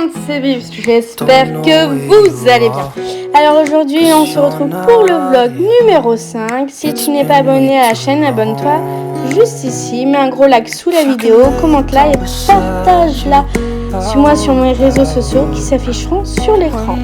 monde, c'est Viv, j'espère que vous allez bien. Alors aujourd'hui on se retrouve pour le vlog numéro 5. Si tu n'es pas abonné à la chaîne, abonne-toi juste ici, mets un gros like sous la vidéo, commente-la et partage-la. Suis-moi sur mes réseaux sociaux qui s'afficheront sur l'écran.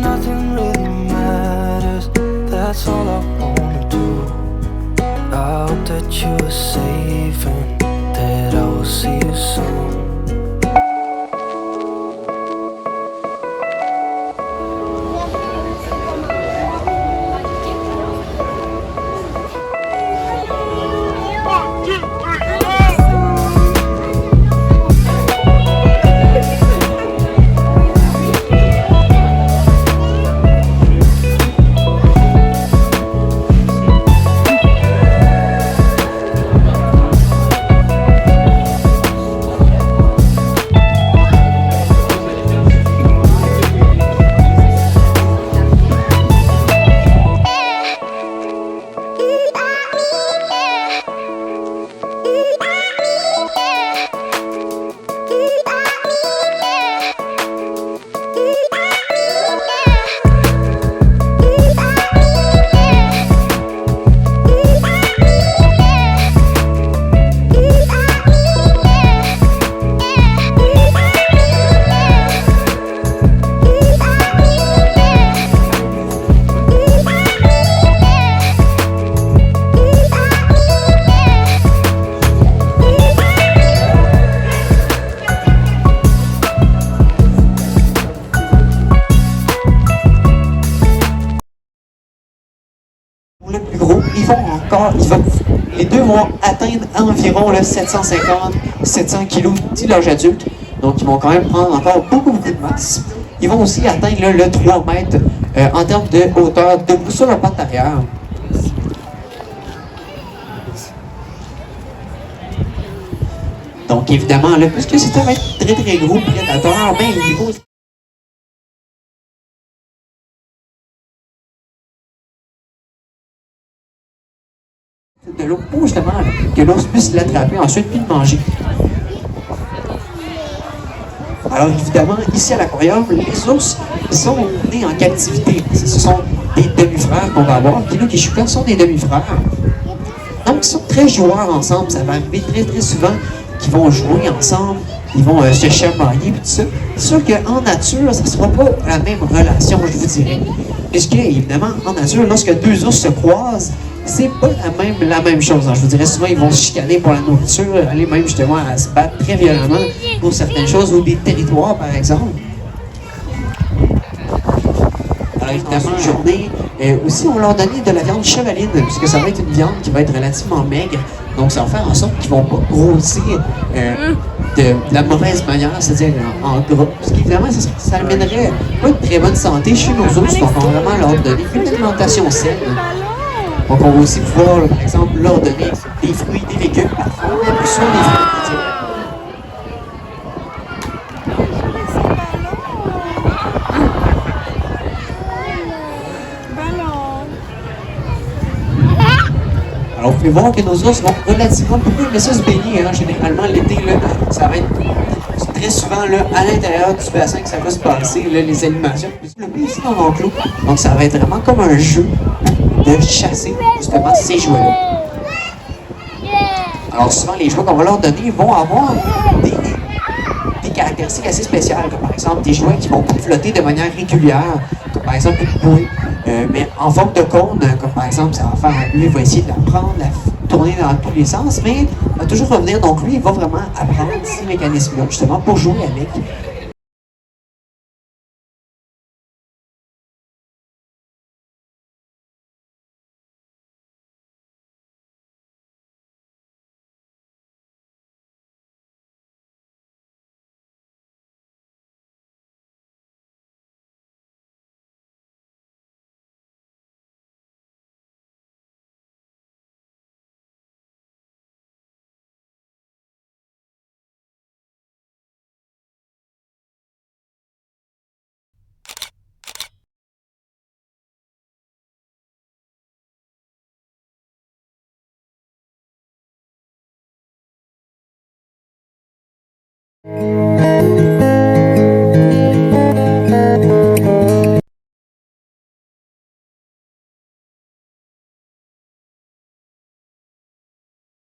Le plus gros, les deux vont atteindre environ 750-700 kg dit l'âge adulte, donc ils vont quand même prendre encore beaucoup de masse. Ils vont aussi atteindre le 3 mètres en termes de hauteur debout sur la patte arrière. Donc évidemment, puisque c'est un très gros prédateur, ben il faut de l'eau pour justement que l'ours puisse l'attraper ensuite puis le manger. Alors évidemment, ici à l'aquarium, les ours sont nés en captivité. Ce sont des demi-frères qu'on va avoir. Puis là, les choucas sont des demi-frères. Donc ils sont très joueurs ensemble. Ça va arriver très souvent qu'ils vont jouer ensemble. Ils vont se chamailler et tout ça. C'est sûr qu'en nature, ça ne sera pas la même relation, je vous dirais. Puisque, évidemment, en nature, lorsque deux ours se croisent, c'est pas la même chose. Je vous dirais souvent, ils vont se chicaner pour la nourriture, aller même justement à se battre très violemment pour certaines choses ou des territoires, par exemple. Alors, évidemment, une journée, aussi, on va leur donner de la viande chevaline, puisque ça va être une viande qui va être relativement maigre. Donc, ça va faire en sorte qu'ils ne vont pas grossir de la mauvaise manière, c'est-à-dire en gras. Parce qu'évidemment, ça amènerait pas une très bonne santé chez nos ours. Donc, on va vraiment leur donner une alimentation saine. Donc, on va aussi pouvoir, par exemple, leur donner des fruits, des légumes, parfois, mais plus souvent des fruits. Alors, vous pouvez voir que nos ours vont relativement beaucoup aimer ça se baigner. Généralement, l'été, ça va être très souvent à l'intérieur du bassin que ça va se passer, les animations. Le plus ici dans l'enclos. Donc, ça va être vraiment comme un jeu de chasser justement ces jouets-là. Alors, souvent, les jouets qu'on va leur donner vont avoir des caractéristiques assez spéciales, comme par exemple des jouets qui vont flotter de manière régulière, comme par exemple une bouée, mais en forme de cône, comme par exemple, ça va faire, lui, il va essayer de la prendre, la tourner dans tous les sens, mais il va toujours revenir. Donc, lui, il va vraiment apprendre ces mécanismes-là, justement, pour jouer avec